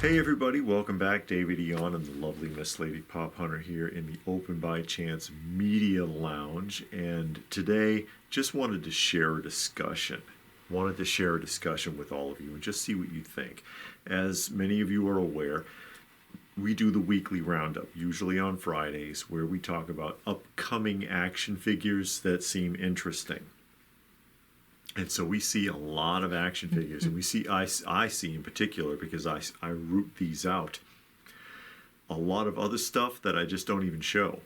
Hey everybody, welcome back. David Eon and the lovely Miss Lady Pop Hunter here in the Open by Chance Media Lounge. And today, just wanted to share a discussion. With all of you and just see what you think. As many of you are aware, we do the weekly roundup, usually on Fridays, where we talk about upcoming action figures that seem interesting. And so we see a lot of action figures, and I see in particular, because I root these out, a lot of other stuff that I just don't even show,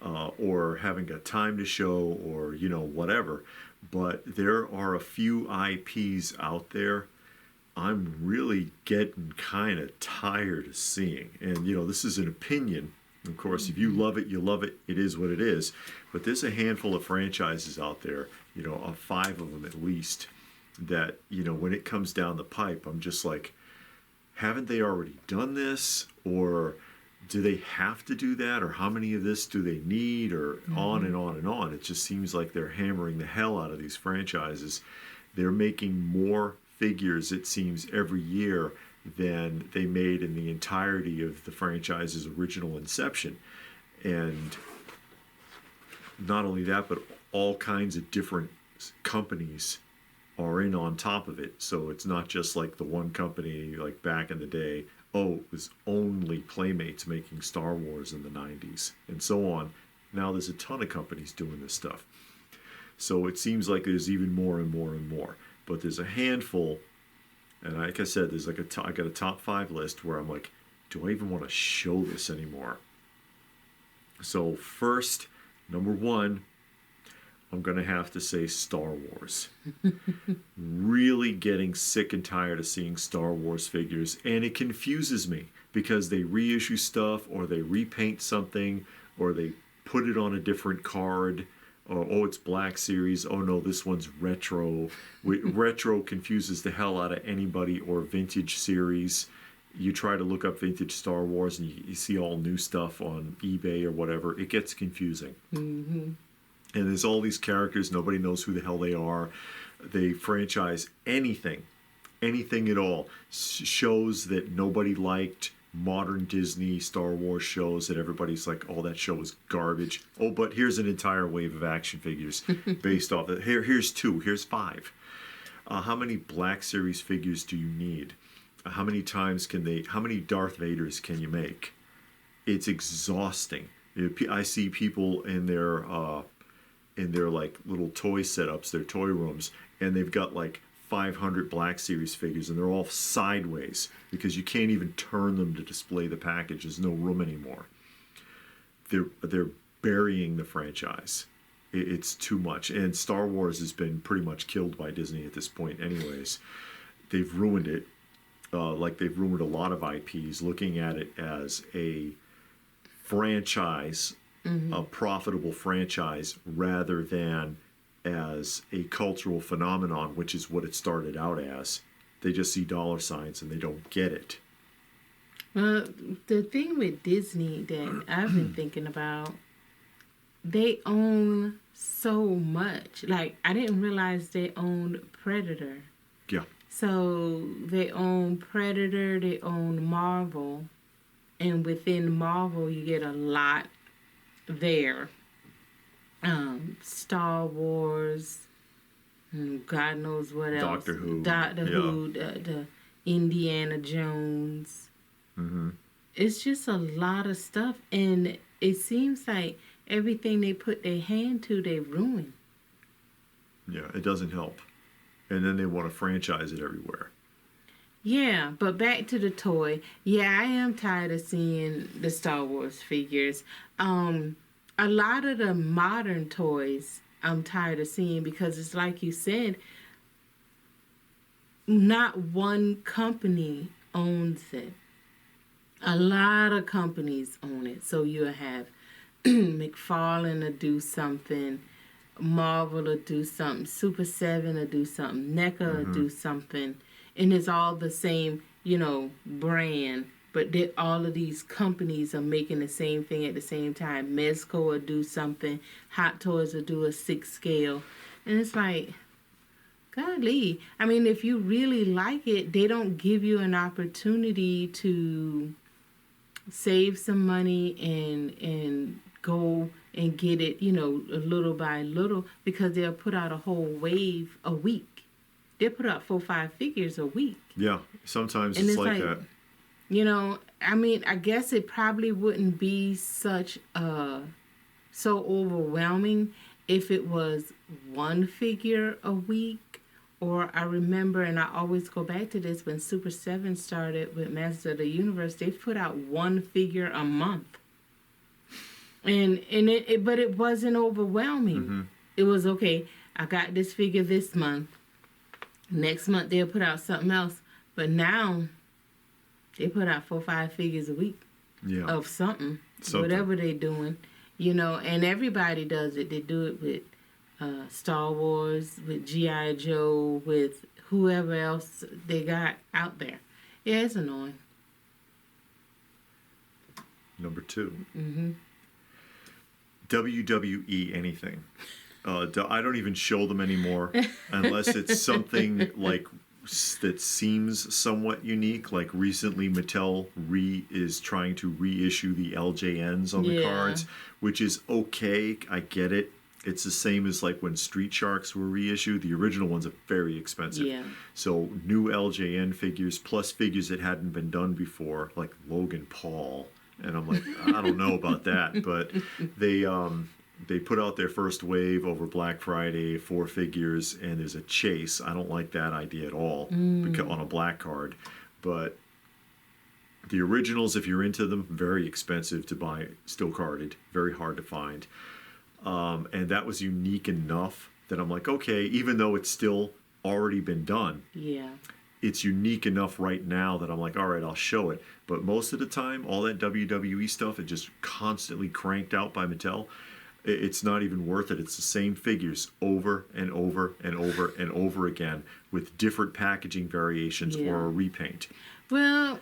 or haven't got time to show, or, whatever. But there are a few IPs out there I'm really getting kind of tired of seeing. And, this is an opinion. Of course, if you love it, you love it. It is what it is. But there's a handful of franchises out there, 5 of them at least, that, when it comes down the pipe, I'm just like, haven't they already done this? Or do they have to do that? Or how many of this do they need? Or on and on and on. It just seems like they're hammering the hell out of these franchises. They're making more figures, it seems, every year than they made in the entirety of the franchise's original inception. And not only that, but all kinds of different companies are in on top of it. So it's not just like the one company, like back in the day, it was only Playmates making Star Wars in the 90s and so on. Now there's a ton of companies doing this stuff. So it seems like there's even more and more and more. But there's a handful, and like I said, there's like I got a top 5 list where I'm like, do I even want to show this anymore? So first, number 1, I'm going to have to say Star Wars. Really getting sick and tired of seeing Star Wars figures, and it confuses me because they reissue stuff, or they repaint something, or they put it on a different card. Oh, it's Black Series. Oh, no, this one's retro. Retro confuses the hell out of anybody, or vintage series. You try to look up vintage Star Wars and you see all new stuff on eBay or whatever. It gets confusing. Mm-hmm. And there's all these characters. Nobody knows who the hell they are. They franchise anything at all. Shows that nobody liked. Modern Disney Star Wars shows that everybody's like, oh, that show is garbage. Oh, but here's an entire wave of action figures based off it. Here's 2. Here's 5. How many Black Series figures do you need? How many Darth Vaders can you make? It's exhausting. I see people in their like little toy setups, their toy rooms, and they've got like 500 Black Series figures, and they're all sideways because you can't even turn them to display the package. There's no room anymore. They're burying the franchise. It's too much. And Star Wars has been pretty much killed by Disney at this point anyways. They've ruined it. Like they've ruined a lot of IPs, looking at it as a franchise, a profitable franchise, rather than as a cultural phenomenon, which is what it started out as. They just see dollar signs and they don't get it. The thing with Disney that I've been thinking about, they own so much. Like, I didn't realize they owned Predator. Yeah. So they own Predator, they own Marvel, and within Marvel you get a lot there. Star Wars, God knows what else. Doctor Who, the Indiana Jones. Mm-hmm. It's just a lot of stuff, and it seems like everything they put their hand to, they ruin. Yeah, it doesn't help. And then they want to franchise it everywhere. Yeah, but back to the toy. Yeah, I am tired of seeing the Star Wars figures. A lot of the modern toys I'm tired of seeing because it's like you said, not one company owns it. A lot of companies own it. So you'll have McFarlane will do something, Marvel will do something, Super 7 will do something, NECA will do something, and it's all the same, brand. But all of these companies are making the same thing at the same time. Mezco will do something. Hot Toys will do a 6 scale. And it's like, Golly. I mean, if you really like it, they don't give you an opportunity to save some money and go and get it, little by little, because they'll put out a whole wave a week. They put out 4-5 figures a week. Yeah, sometimes And it's like that. I mean, I guess it probably wouldn't be so overwhelming if it was one figure a week. Or I remember, and I always go back to this, when Super 7 started with Masters of the Universe, they put out one figure a month. But it wasn't overwhelming. Mm-hmm. It was, okay, I got this figure this month. Next month they'll put out something else. But now they put out 4-5 figures a week of something, whatever they're doing. And everybody does it. They do it with Star Wars, with G.I. Joe, with whoever else they got out there. Yeah, it's annoying. Number 2. Mm-hmm. WWE anything. I don't even show them anymore unless it's something like that seems somewhat unique. Like recently, Mattel is trying to reissue the LJNs on the cards, which is okay. I get it. It's the same as like when Street Sharks were reissued. The original ones are very expensive. Yeah. So new LJN figures plus figures that hadn't been done before, like Logan Paul. And I'm like, I don't know about that. But they put out their first wave over Black Friday, 4 figures, and there's a chase. I don't like that idea at all because, on a black card. But the originals, if you're into them, very expensive to buy, still carded, very hard to find. And that was unique enough that I'm like, okay, even though it's still already been done, it's unique enough right now that I'm like, all right, I'll show it. But most of the time, all that WWE stuff is just constantly cranked out by Mattel. It's not even worth it. It's the same figures over and over and over and over again with different packaging variations or a repaint. Well,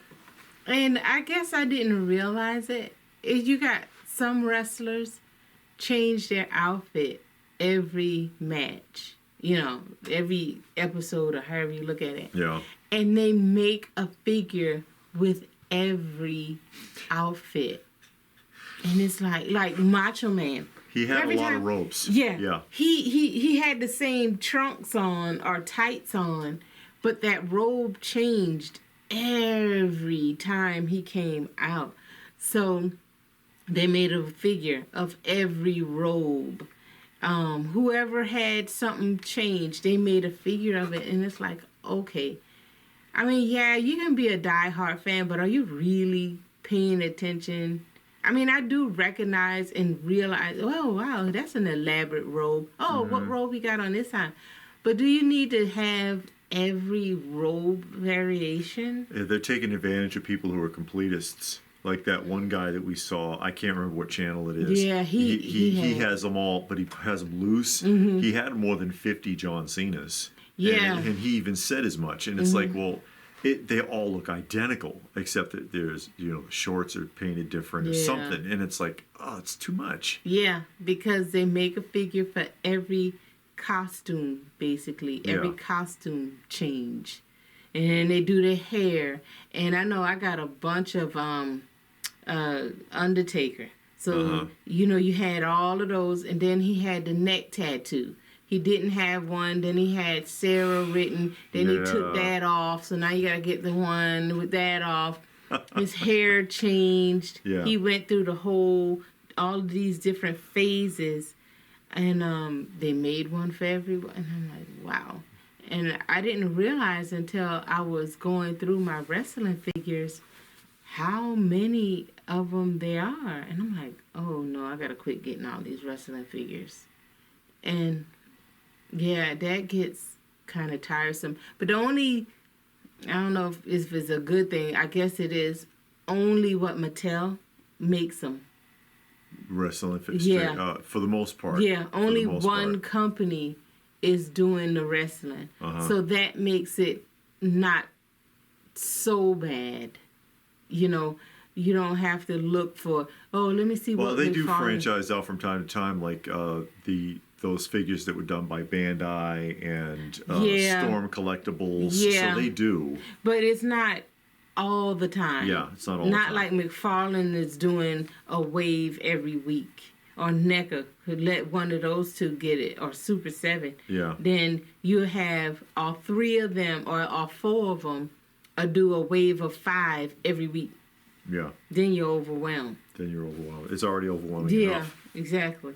and I guess I didn't realize it. You got some wrestlers change their outfit every match, every episode or however you look at it. Yeah. And they make a figure with every outfit. And it's like Macho Man. He had a lot of ropes. Yeah. Yeah. He had the same trunks on or tights on, but that robe changed every time he came out. So they made a figure of every robe. Whoever had something changed, they made a figure of it. And it's like, okay. I mean, yeah, you can be a diehard fan, but are you really paying attention? I mean, I do recognize and realize, oh, wow, that's an elaborate robe. Oh, what robe you got on this time? But do you need to have every robe variation? They're taking advantage of people who are completists. Like that one guy that we saw, I can't remember what channel it is. Yeah, he has them all, but he has them loose. Mm-hmm. He had more than 50 John Cenas. Yeah. And he even said as much. And it's like, well, they all look identical, except that there's, shorts are painted different or something. And it's like, oh, it's too much. Yeah, because they make a figure for every costume, basically. Every costume change. And then they do their hair. And I know I got a bunch of Undertaker. So, you had all of those. And then he had the neck tattoo. He didn't have one. Then he had Sarah written. Then he took that off. So now you got to get the one with that off. His hair changed. Yeah. He went through all of these different phases. And they made one for everyone. And I'm like, wow. And I didn't realize until I was going through my wrestling figures how many of them there are. And I'm like, oh, no, I got to quit getting all these wrestling figures. And yeah, that gets kind of tiresome. But the only, I don't know if it's a good thing. I guess it is only what Mattel makes them. Wrestling figures, for the most part. Yeah, only one company is doing the wrestling. So that makes it not so bad. You don't have to look for, let me see what they do franchise out from time to time, like the those figures that were done by Bandai and Yeah. Storm Collectibles. Yeah. So they do. But it's not all the time. Yeah, it's not all the Not time. like McFarlane is doing a wave every week. Or NECA could let one of those two get it. Or Super 7. Yeah. Then you have all three of them or all four of them do a wave of 5 every week. Yeah. Then you're overwhelmed. Then you're overwhelmed. It's already overwhelming Yeah, enough. exactly.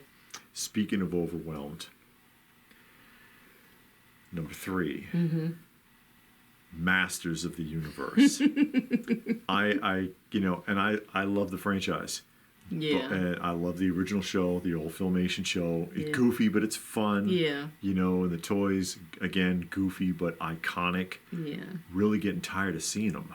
Speaking of overwhelmed, number 3, Masters of the Universe. I love the franchise. Yeah. And I love the original show, the old Filmation show. It's Yeah. goofy, but it's fun. Yeah. And the toys, again, goofy, but iconic. Yeah. Really getting tired of seeing them.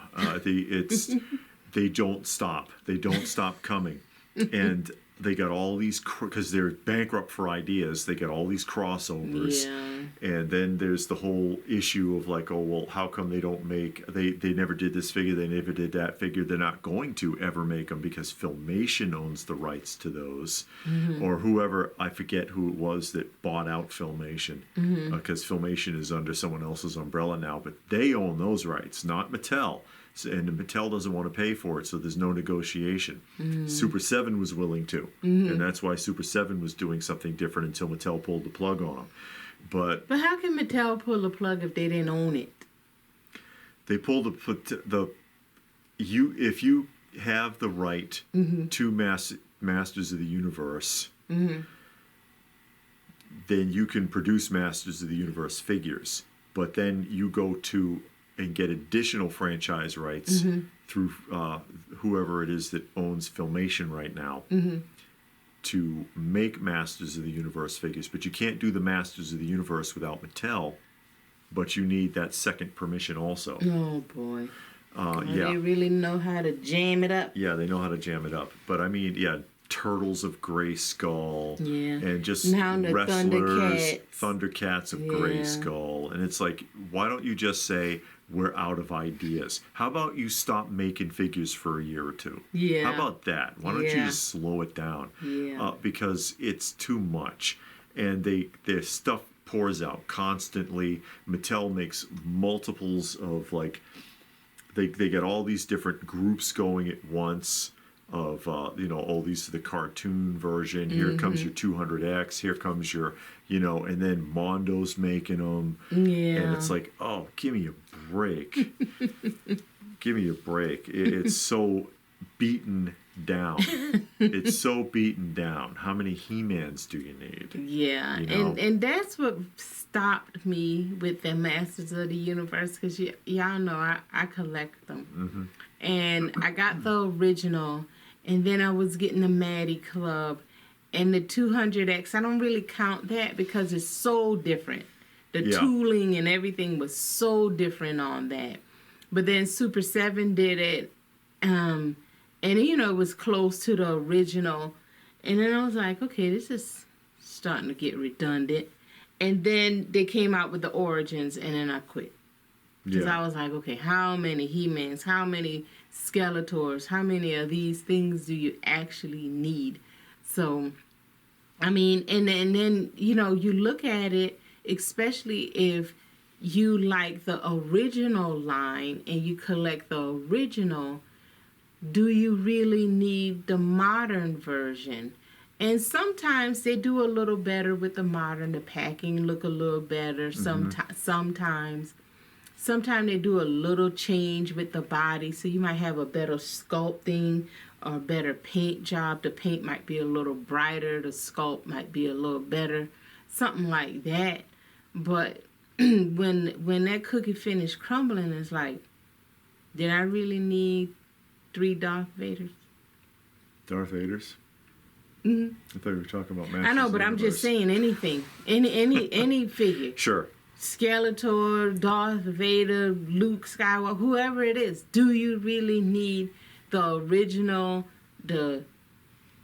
They don't stop. They don't stop coming. And they got all these, because they're bankrupt for ideas, they got all these crossovers. Yeah. And then there's the whole issue of like, oh, well, how come they don't make, they never did this figure, they never did that figure. They're not going to ever make them because Filmation owns the rights to those. Or whoever, I forget who it was that bought out Filmation. Because Filmation is under someone else's umbrella now, but they own those rights, not Mattel. And Mattel doesn't want to pay for it, so there's no negotiation. Super 7 was willing to, and that's why Super 7 was doing something different until Mattel pulled the plug on them. But how can Mattel pull the plug if they didn't own it? they pulled if you have the right to Masters of the Universe, then you can produce Masters of the Universe figures. But then you go to and get additional franchise rights through whoever it is that owns Filmation right now to make Masters of the Universe figures. But you can't do the Masters of the Universe without Mattel, but you need that second permission also. Oh, boy. Yeah. They really know how to jam it up. Yeah, they know how to jam it up. But I mean, yeah, Turtles of Grayskull. Yeah. And just Now the wrestlers, Thundercats. of Yeah. Grayskull. And it's like, why don't you just say, we're out of ideas? How about you stop making figures for a year or two? Yeah. How about that? Why don't you Yeah. just slow it down? Yeah. Because it's too much. And their stuff pours out constantly. Mattel makes multiples of like, they get all these different groups going at once of, these are the cartoon version. Here comes your 200X. Here comes your, and then Mondo's making them. Yeah. And it's like, oh, give me a break. Give me a break. It's so beaten down. It's so beaten down. How many He-Mans do you need? Yeah, and that's what stopped me with the Masters of the Universe, because y'all know I collect them. And I got the original, and then I was getting the Maddie Club, and the 200X. I don't really count that because it's so different. The tooling and everything was so different on that. But then Super 7 did it, and it was close to the original. And then I was like, okay, this is starting to get redundant. And then they came out with the Origins, and then I quit. Because I was like, okay, how many He-Mans, how many Skeletors, how many of these things do you actually need? So, I mean, and then you look at it, especially if you like the original line and you collect the original, do you really need the modern version? And sometimes they do a little better with the modern. The packing look a little better. Sometimes they do a little change with the body. So you might have a better sculpting or better paint job. The paint might be a little brighter. The sculpt might be a little better. Something like that. But when that cookie finished crumbling, it's like, did I really need 3 Darth Vaders? Darth Vaders? I thought you were talking about Masters I know, of but the I'm just Universe. saying anything. Any figure. Sure. Skeletor, Darth Vader, Luke Skywalker, whoever it is. Do you really need the original, the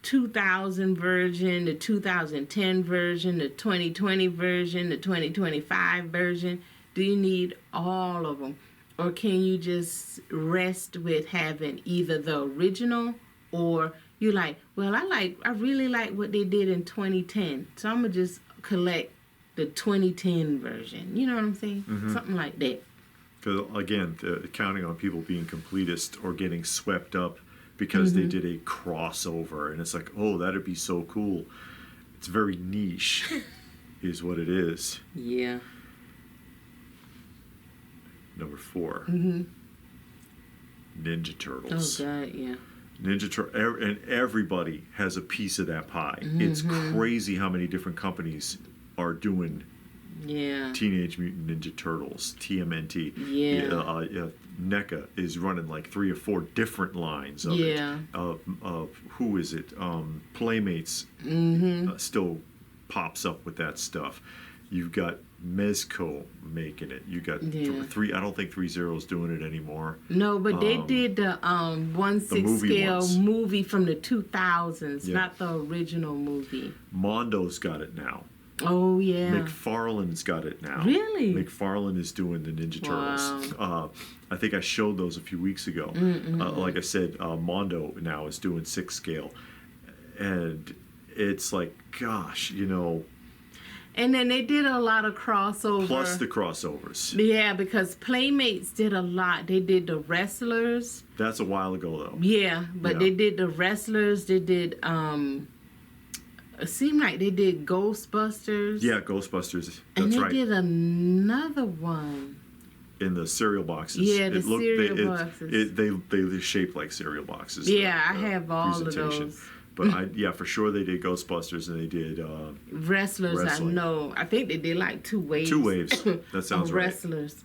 2000 version, the 2010 version, the 2020 version, the 2025 version? Do you need all of them? Or can you just rest with having either the original, or you like, well, I really like what they did in 2010, so I'm going to just collect the 2010 version. You know what I'm saying? Something like that. Because again, counting on people being completists or getting swept up because they did a crossover, and it's like, oh, that'd be so cool. It's very niche, is what it is. Yeah. Number 4, Ninja Turtles. Oh God, yeah. And everybody has a piece of that pie. It's crazy how many different companies are doing Teenage Mutant Ninja Turtles, TMNT. Yeah. NECA is running like 3 or 4 different lines of it. Who is it? Playmates still pops up with that stuff. You've got Mezco making it. You got 3. I don't think 3-0 is doing it anymore. No, but they did the 1/6 scale movie from the 2000s, not the original movie. Mondo's got it now. Oh yeah. McFarlane's got it now. Really? McFarlane is doing the Ninja Turtles. I think I showed those a few weeks ago. Like I said, Mondo now is doing 6 scale, and it's like, gosh, you know. And then they did a lot of crossover. Plus the crossovers. Yeah, because Playmates did a lot. They did the Wrestlers. That's a while ago, though. Yeah, but they did the Wrestlers. They did, it seemed like they did Ghostbusters. Yeah, Ghostbusters. That's and they right. did another one. In the cereal boxes. Yeah, the cereal boxes. They're shaped like cereal boxes. Yeah, I have all of those. But for sure they did Ghostbusters, and they did Wrestlers. Wrestling. I know. I think they did like 2 waves. 2 waves. That sounds right. Wrestlers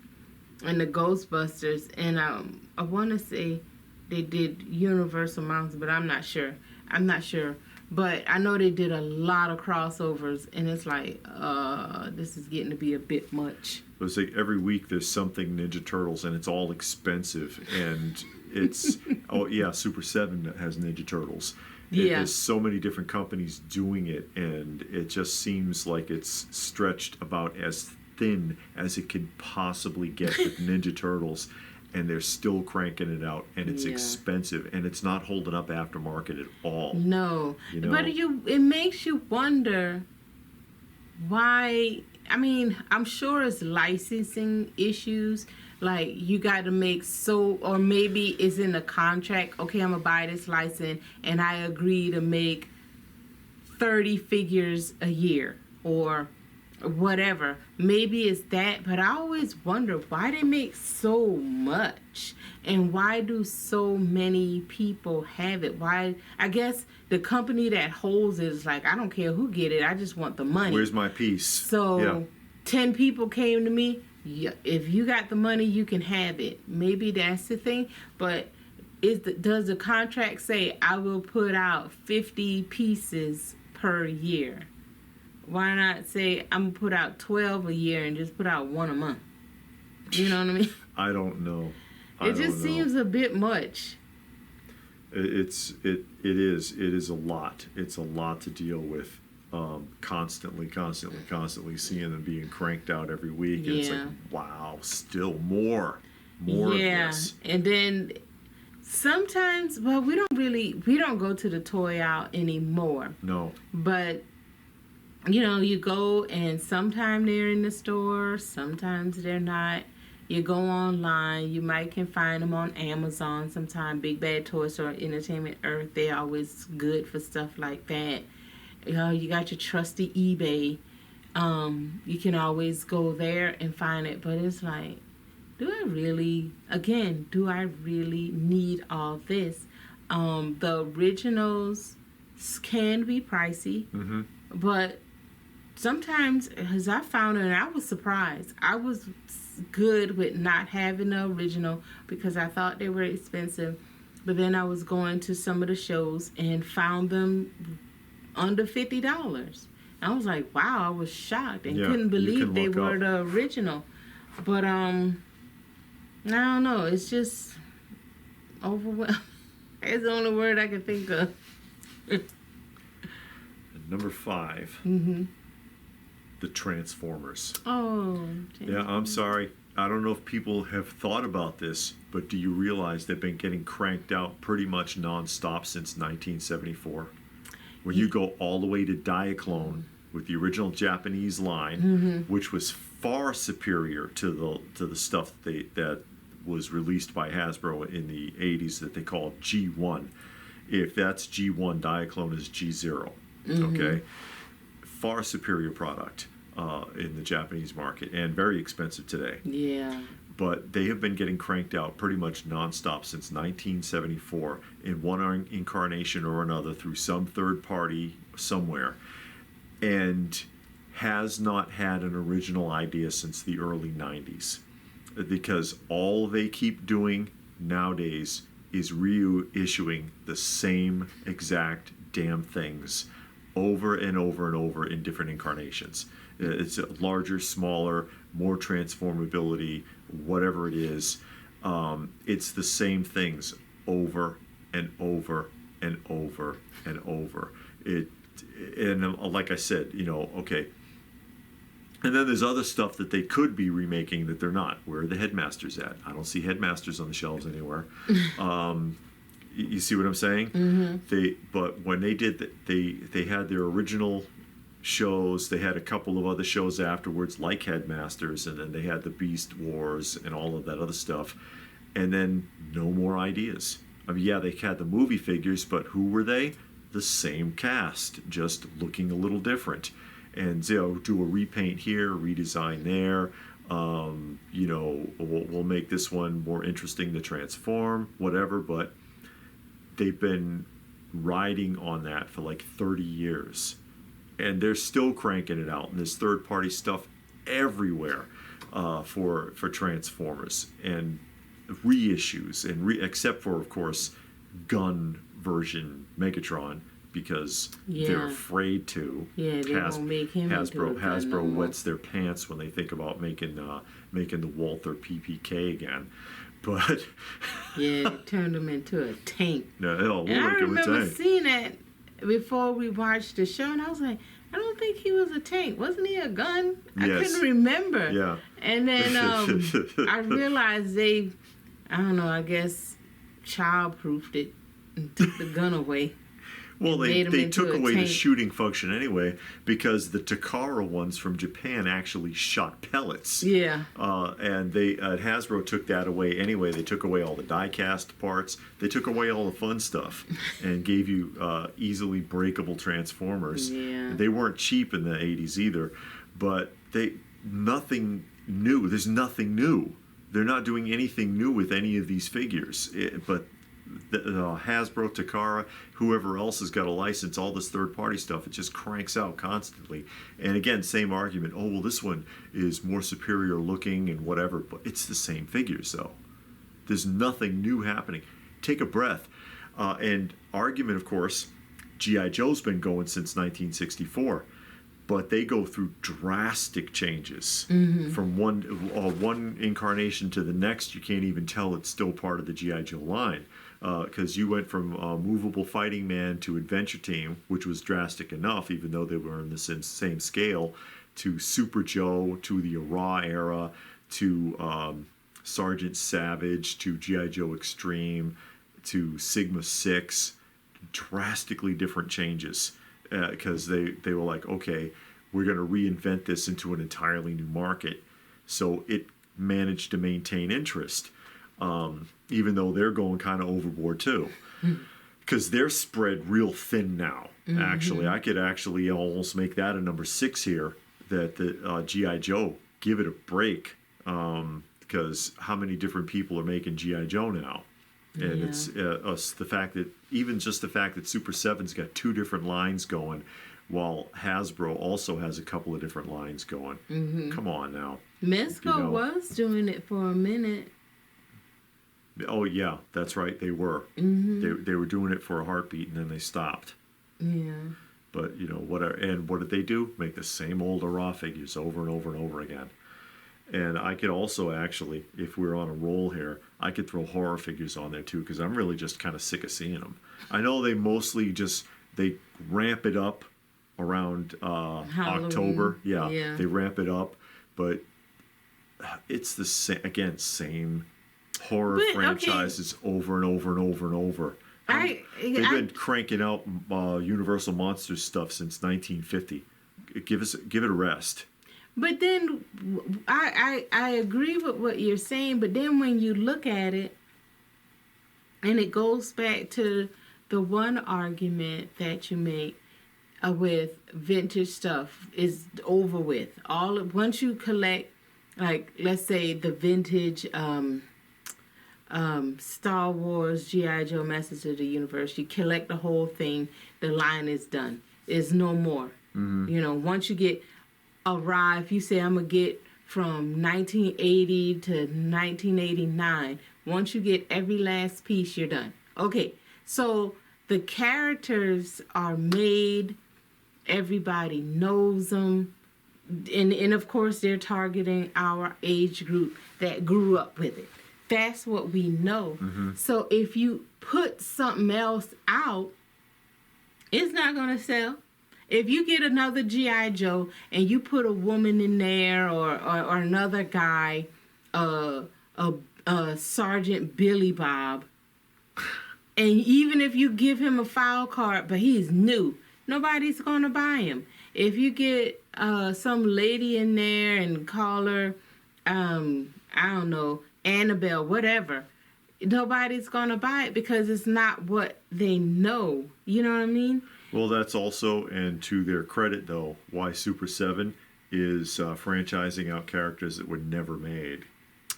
and the Ghostbusters, and I want to say they did Universal Mountain, but I'm not sure. But I know they did a lot of crossovers, and it's like, this is getting to be a bit much. It's like every week there's something Ninja Turtles, and it's all expensive, and it's Super 7 has Ninja Turtles. There's so many different companies doing it, and it just seems like it's stretched about as thin as it can possibly get with Ninja Turtles, and they're still cranking it out, and it's expensive, and it's not holding up aftermarket at all. No, you know? But it makes you wonder why. I mean, I'm sure it's licensing issues. Like, you got to make or maybe it's in the contract. Okay, I'm going to buy this license, and I agree to make 30 figures a year or whatever. Maybe it's that, but I always wonder why they make so much, and why do so many people have it? Why? I guess the company that holds it is like, I don't care who get it, I just want the money. Where's my piece? So 10 people came to me. Yeah, if you got the money, you can have it. Maybe that's the thing. But does the contract say I will put out 50 pieces per year? Why not say I'm going to put out 12 a year and just put out 1 a month? You know what I mean? I don't know. It just seems a bit much. It is a lot. It's a lot to deal with. Constantly seeing them being cranked out every week, and it's like, wow, still more of this. And then sometimes, well, we don't go to the toy out anymore. No. But you go, and sometimes they're in the store, sometimes they're not. You go online, you can find them on Amazon. Sometimes Big Bad Toy Store, Entertainment Earth, they're always good for stuff like that. You got your trusty eBay. You can always go there and find it. But it's like, do I really need all this? The originals can be pricey. Mm-hmm. But sometimes, as I found it, and I was surprised, I was good with not having the original because I thought they were expensive. But then I was going to some of the shows and found them under $50. I was like, wow, I was shocked and couldn't believe they were the original. But I don't know, it's just overwhelming. It's the only word I can think of. Number 5, the Transformers. Oh. Yeah, I'm sorry. I don't know if people have thought about this, but do you realize they've been getting cranked out pretty much nonstop since 1974? When you go all the way to Diaclone, with the original Japanese line, which was far superior to the stuff that was released by Hasbro in the 80s that they called G1. If that's G1, Diaclone is G0. Okay, far superior product in the Japanese market, and very expensive today. Yeah. But they have been getting cranked out pretty much nonstop since 1974 in one incarnation or another through some third party somewhere, and has not had an original idea since the early 90s, because all they keep doing nowadays is reissuing the same exact damn things over and over and over in different incarnations. It's larger, smaller, more transformability, whatever it is. It's the same things over and over and over and over. And like I said, okay. And then there's other stuff that they could be remaking that they're not. Where are the Headmasters at? I don't see Headmasters on the shelves anywhere. You see what I'm saying? But when they did that, they had their original shows. They had a couple of other shows afterwards, like Headmasters, and then they had the Beast Wars and all of that other stuff. And then no more ideas. I mean, yeah, they had the movie figures, but who were they? The same cast, just looking a little different. And do a repaint here, redesign there. We'll make this one more interesting to transform, whatever. But they've been riding on that for like 30 years. And they're still cranking it out. And there's third-party stuff everywhere for Transformers. And reissues, and except for, of course, gun version Megatron, because they're afraid to. Yeah, they won't make him into a gun Hasbro no more. wets their pants when they think about making the Walther PPK again. But yeah, they turned him into a tank. no, we'll And I make him a remember tank. seeing that before we watched the show, and I was like, I don't think he was a tank. Wasn't he a gun? I Yes. couldn't remember. Yeah. And then I realized I guess child-proofed it and took the gun away. Well, made him they into took a away the tank. shooting function anyway, because the Takara ones from Japan actually shot pellets. Yeah. And Hasbro took that away anyway. They took away all the die-cast parts. They took away all the fun stuff and gave you easily breakable Transformers. Yeah. They weren't cheap in the 80s either, but nothing new. There's nothing new. They're not doing anything new with any of these figures. But Hasbro, Takara, whoever else has got a license, all this third-party stuff, it just cranks out constantly. And again, same argument. Oh, well, this one is more superior looking and whatever, but it's the same figures, though. There's nothing new happening. Take a breath. And argument, of course, G.I. Joe's been going since 1964. But they go through drastic changes from one incarnation to the next. You can't even tell it's still part of the G.I. Joe line, because you went from Movable Fighting Man to Adventure Team, which was drastic enough, even though they were in the same scale, to Super Joe, to the Raw era, to Sergeant Savage, to G.I. Joe Extreme, to Sigma 6. Drastically different changes. Because they were like, okay, we're going to reinvent this into an entirely new market. So it managed to maintain interest, even though they're going kind of overboard too. Because they're spread real thin now, actually. I could actually almost make that a number 6 here, that the G.I. Joe, give it a break. Because how many different people are making G.I. Joe now? And it's the fact that Super 7's got 2 different lines going, while Hasbro also has a couple of different lines going. Come on now. Mezco was doing it for a minute. Oh yeah, that's right. They were. They were doing it for a heartbeat, and then they stopped. Yeah. But whatever. And what did they do? Make the same old Raw figures over and over and over again. And I could also actually, if we're on a roll here, I could throw horror figures on there too, because I'm really just kind of sick of seeing them. I know they mostly they ramp it up around October. Yeah, they ramp it up, but it's the same horror franchises over and over and over and over. They've been cranking out Universal Monsters stuff since 1950. give it a rest. But then I agree with what you're saying, but then when you look at it, and it goes back to the one argument that you make with vintage stuff is over with. Once you collect, like, let's say the vintage Star Wars, G.I. Joe, Masters of the Universe, you collect the whole thing, the line is done. It's no more. Mm-hmm. Once you get if you say I'm going to get from 1980 to 1989, once you get every last piece, you're done. Okay, so the characters are made, everybody knows them, and of course they're targeting our age group that grew up with it. That's what we know. Mm-hmm. So if you put something else out, it's not going to sell. If you get another G.I. Joe and you put a woman in there or another guy, Sergeant Billy Bob, and even if you give him a file card, but he's new, nobody's going to buy him. If you get some lady in there and call her, I don't know, Annabelle, whatever, nobody's going to buy it because it's not what they know. You know what I mean? Well, that's also, and to their credit, though, why Super 7 is franchising out characters that were never made.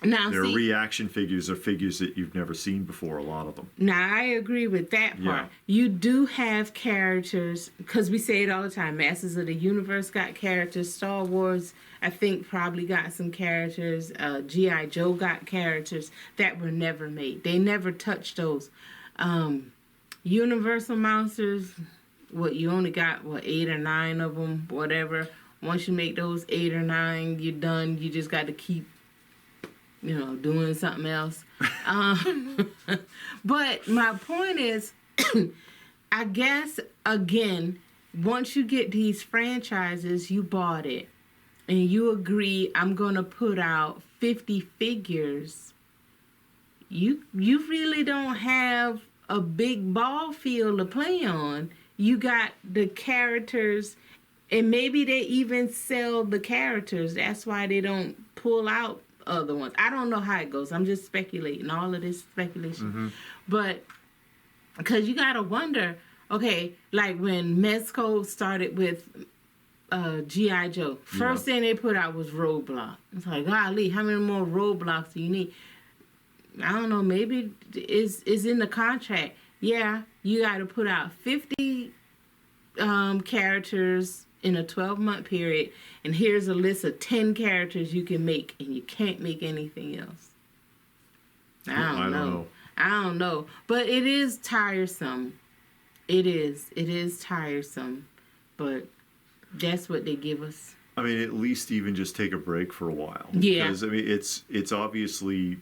Now, their reaction figures are figures that you've never seen before, a lot of them. Now, I agree with that part. Yeah. You do have characters, because we say it all the time, Masters of the Universe got characters, Star Wars, I think, probably got some characters, G.I. Joe got characters that were never made. They never touched those. Universal Monsters, you only got, 8 or 9 of them, whatever. Once you make those 8 or 9, you're done. You just got to keep, doing something else. But my point is, I guess, again, once you get these franchises, you bought it, and you agree, I'm going to put out 50 figures, you really don't have a big ball field to play on. You got the characters, and maybe they even sell the characters. That's why they don't pull out other ones. I don't know how it goes. I'm just speculating. All of this speculation. Mm-hmm. But because you got to wonder, okay, like when Mezco started with G.I. Joe, first thing they put out was Roadblock. It's like, golly, how many more Roadblocks do you need? I don't know. Maybe it's in the contract. Yeah, you got to put out 50 characters in a 12-month period, and here's a list of 10 characters you can make, and you can't make anything else. I don't know. But it is tiresome. It is tiresome. But that's what they give us. I mean, at least even just take a break for a while. Yeah. Because, I mean, it's obviously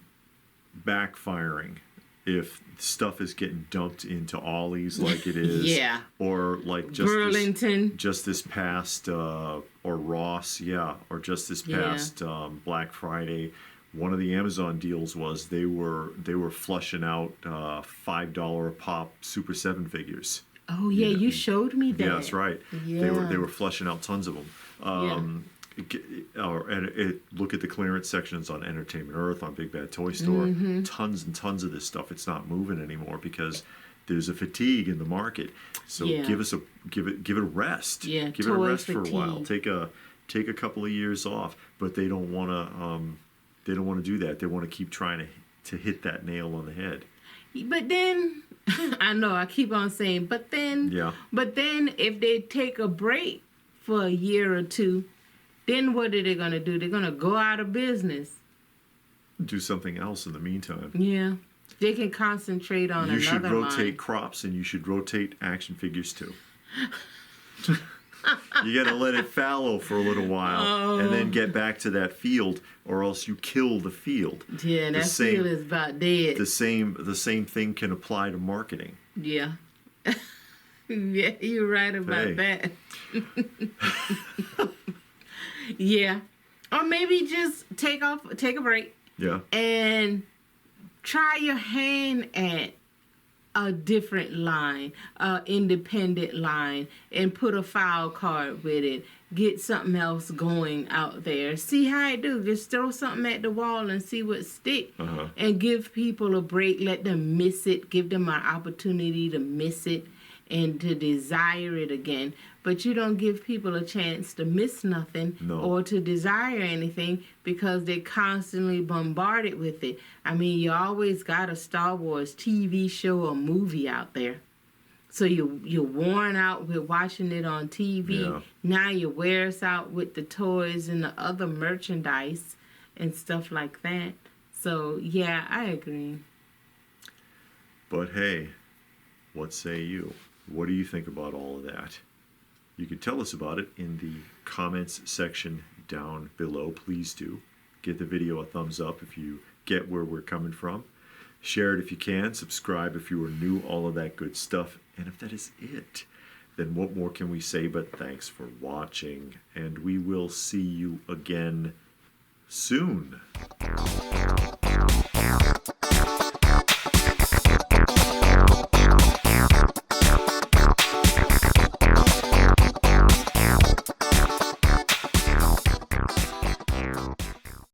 backfiring if stuff is getting dumped into Ollie's like it is. Yeah. Or like Burlington. Just this past, or Ross, or just this past Black Friday. One of the Amazon deals was they were flushing out $5 a pop Super 7 figures. Oh yeah, you showed me that. Yeah, that's right. Yeah. They were flushing out tons of them. Look at the clearance sections on Entertainment Earth, on Big Bad Toy Store. Mm-hmm. Tons and tons of this stuff. It's not moving anymore because there's a fatigue in the market. So give it a rest. Yeah, give it a rest for a while. Take a couple of years off. But they don't want to do that. They want to keep trying to hit that nail on the head. But then I know I keep on saying, but then if they take a break for a year or two, then what are they going to do? They're going to go out of business. Do something else in the meantime. Yeah. They can concentrate on another line. You should rotate crops, and you should rotate action figures too. You got to let it fallow for a little while and then get back to that field, or else you kill the field. Yeah, that field is about dead. The same thing can apply to marketing. Yeah. Yeah, you're right about that. Yeah. Or maybe just take a break. Yeah. And try your hand at a different line, independent line, and put a file card with it. get something else going out there. See how it do. Just throw something at the wall and see what stick. And give people a break. Let them miss it. Give them an opportunity to miss it and to desire it again. But you don't give people a chance to miss nothing or to desire anything because they're constantly bombarded with it. I mean, you always got a Star Wars TV show or movie out there. So you're worn out with watching it on TV. Yeah. Now you wear us out with the toys and the other merchandise and stuff like that. So, yeah, I agree. But hey, what say you? What do you think about all of that? You can tell us about it in the comments section down below. Please do. Give the video a thumbs up if you get where we're coming from. Share it if you can. Subscribe if you are new. All of that good stuff. And if that is it, then what more can we say but thanks for watching. And we will see you again soon.